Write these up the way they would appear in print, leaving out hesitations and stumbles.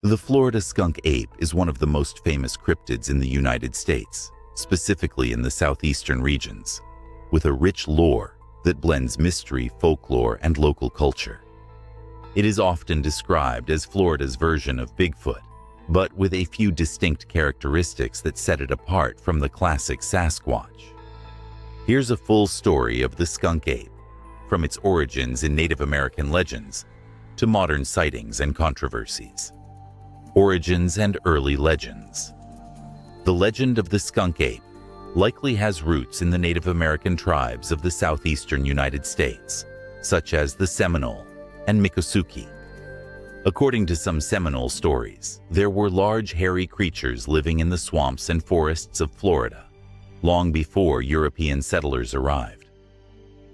The Florida skunk ape is one of the most famous cryptids in the United States, specifically in the southeastern regions, with a rich lore that blends mystery, folklore, and local culture. It is often described as Florida's version of Bigfoot, but with a few distinct characteristics that set it apart from the classic Sasquatch. Here's a full story of the skunk ape, from its origins in Native American legends to modern sightings and controversies. Origins and early legends. The legend of the skunk ape likely has roots in the Native American tribes of the southeastern United States, such as the Seminole and Miccosukee. According to some Seminole stories, there were large hairy creatures living in the swamps and forests of Florida, long before European settlers arrived.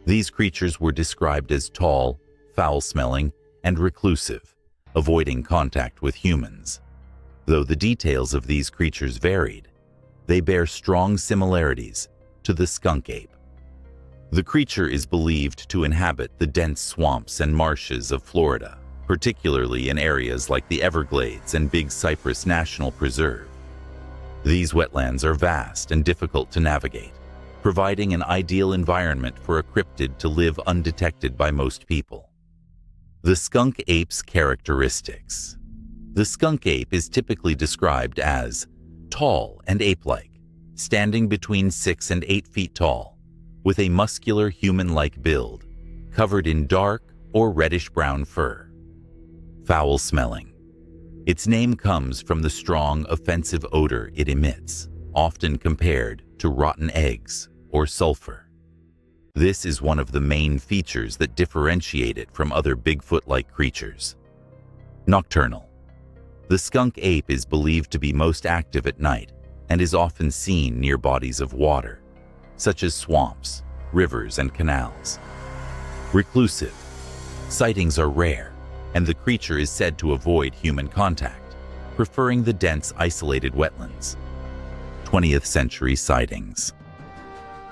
These creatures were described as tall, foul-smelling, and reclusive, avoiding contact with humans. Though the details of these creatures varied, they bear strong similarities to the skunk ape. The creature is believed to inhabit the dense swamps and marshes of Florida, particularly in areas like the Everglades and Big Cypress National Preserve. These wetlands are vast and difficult to navigate, providing an ideal environment for a cryptid to live undetected by most people. The skunk ape's characteristics. The skunk ape is typically described as tall and ape-like, standing between 6 and 8 feet tall, with a muscular human-like build, covered in dark or reddish-brown fur. Foul-smelling. Its name comes from the strong, offensive odor it emits, often compared to rotten eggs or sulfur. This is one of the main features that differentiate it from other Bigfoot-like creatures. Nocturnal. The skunk ape is believed to be most active at night and is often seen near bodies of water, such as swamps, rivers, and canals. Reclusive. Sightings are rare, and the creature is said to avoid human contact, preferring the dense, isolated wetlands. 20th century sightings.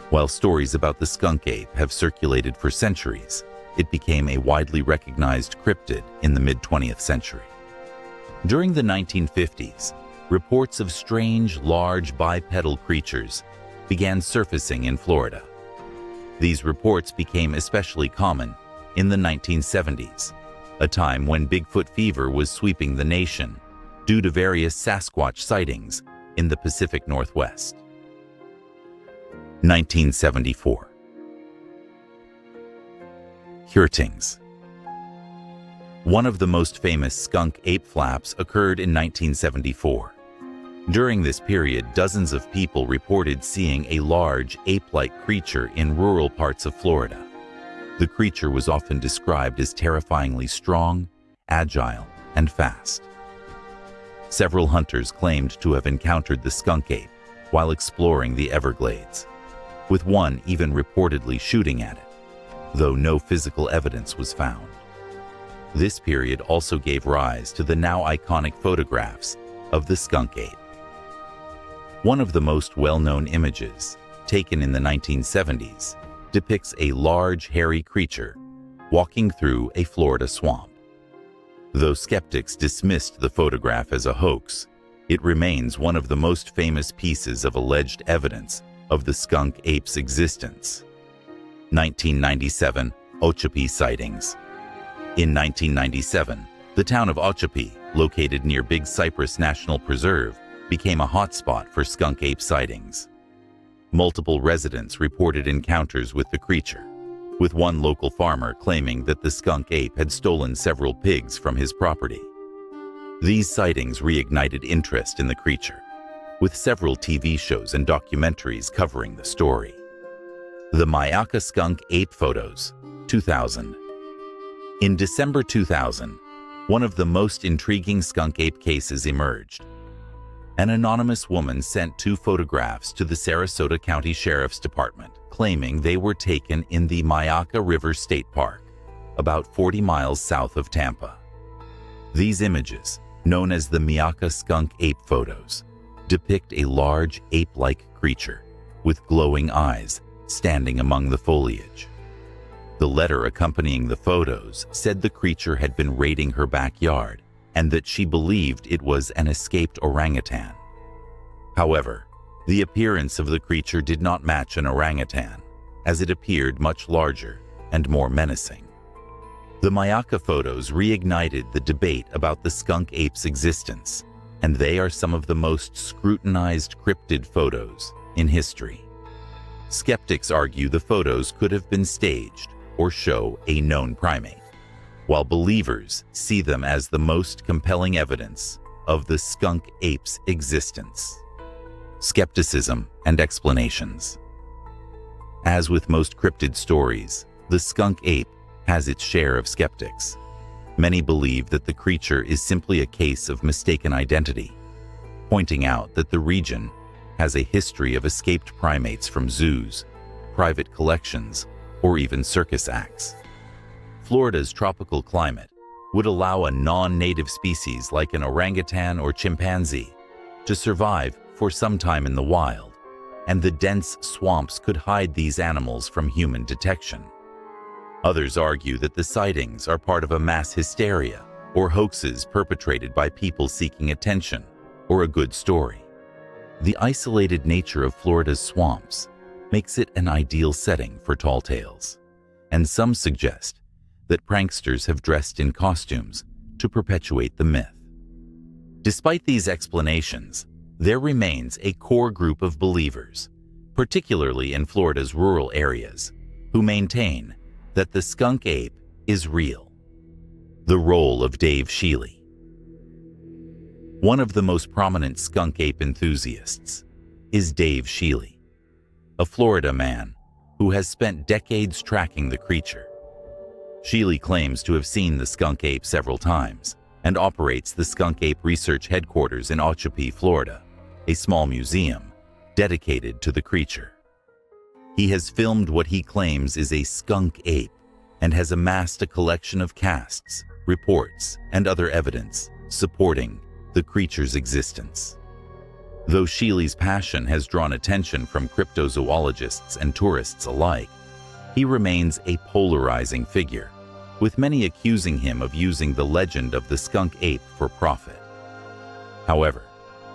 While stories about the skunk ape have circulated for centuries, it became a widely recognized cryptid in the mid-20th century. During the 1950s, reports of strange, large bipedal creatures began surfacing in Florida. These reports became especially common in the 1970s, a time when Bigfoot fever was sweeping the nation due to various Sasquatch sightings in the Pacific Northwest. 1974. Sightings. One of the most famous skunk ape flaps occurred in 1974. During this period, dozens of people reported seeing a large ape-like creature in rural parts of Florida. The creature was often described as terrifyingly strong, agile, and fast. Several hunters claimed to have encountered the skunk ape while exploring the Everglades, with one even reportedly shooting at it, though no physical evidence was found. This period also gave rise to the now iconic photographs of the skunk ape. One of the most well-known images, taken in the 1970s, depicts a large, hairy creature walking through a Florida swamp. Though skeptics dismissed the photograph as a hoax, it remains one of the most famous pieces of alleged evidence of the skunk ape's existence. 1997 Okeechobee sightings. In 1997, the town of Okeechobee, located near Big Cypress National Preserve, became a hotspot for skunk ape sightings. Multiple residents reported encounters with the creature, with one local farmer claiming that the skunk ape had stolen several pigs from his property. These sightings reignited interest in the creature, with several TV shows and documentaries covering the story. The Myakka Skunk Ape photos, 2000. In December 2000, one of the most intriguing skunk ape cases emerged. An anonymous woman sent 2 photographs to the Sarasota County Sheriff's Department, claiming they were taken in the Myakka River State Park, about 40 miles south of Tampa. These images, known as the Myakka Skunk Ape photos, depict a large ape-like creature with glowing eyes standing among the foliage. The letter accompanying the photos said the creature had been raiding her backyard and that she believed it was an escaped orangutan. However, the appearance of the creature did not match an orangutan, as it appeared much larger and more menacing. The Myakka photos reignited the debate about the skunk ape's existence, and they are some of the most scrutinized cryptid photos in history. Skeptics argue the photos could have been staged or show a known primate, while believers see them as the most compelling evidence of the skunk ape's existence. Skepticism and explanations. As with most cryptid stories, the skunk ape has its share of skeptics. Many believe that the creature is simply a case of mistaken identity, pointing out that the region has a history of escaped primates from zoos, private collections, or even circus acts. Florida's tropical climate would allow a non-native species like an orangutan or chimpanzee to survive for some time in the wild, and the dense swamps could hide these animals from human detection. Others argue that the sightings are part of a mass hysteria or hoaxes perpetrated by people seeking attention or a good story. The isolated nature of Florida's swamps makes it an ideal setting for tall tales, and some suggest that pranksters have dressed in costumes to perpetuate the myth. Despite these explanations, there remains a core group of believers, particularly in Florida's rural areas, who maintain that the skunk ape is real. The role of Dave Shealy. One of the most prominent skunk ape enthusiasts is Dave Shealy, a Florida man who has spent decades tracking the creature. Shealy claims to have seen the skunk ape several times and operates the Skunk Ape Research Headquarters in Ochapee, Florida, a small museum dedicated to the creature. He has filmed what he claims is a skunk ape and has amassed a collection of casts, reports, and other evidence supporting the creature's existence. Though Shealy's passion has drawn attention from cryptozoologists and tourists alike, he remains a polarizing figure, with many accusing him of using the legend of the skunk ape for profit. However,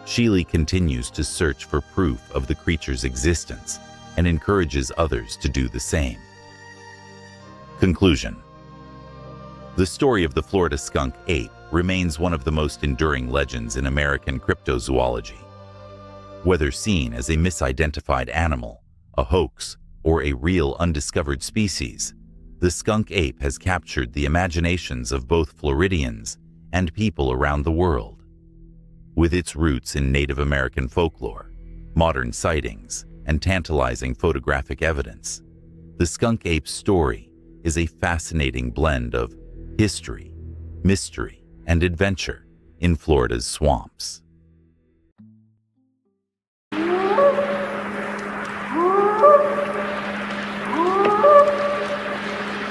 Shealy continues to search for proof of the creature's existence and encourages others to do the same. Conclusion. The story of the Florida skunk ape remains one of the most enduring legends in American cryptozoology. Whether seen as a misidentified animal, a hoax, or a real undiscovered species, the skunk ape has captured the imaginations of both Floridians and people around the world. With its roots in Native American folklore, modern sightings, and tantalizing photographic evidence, the skunk ape's story is a fascinating blend of history, mystery, and adventure in Florida's swamps.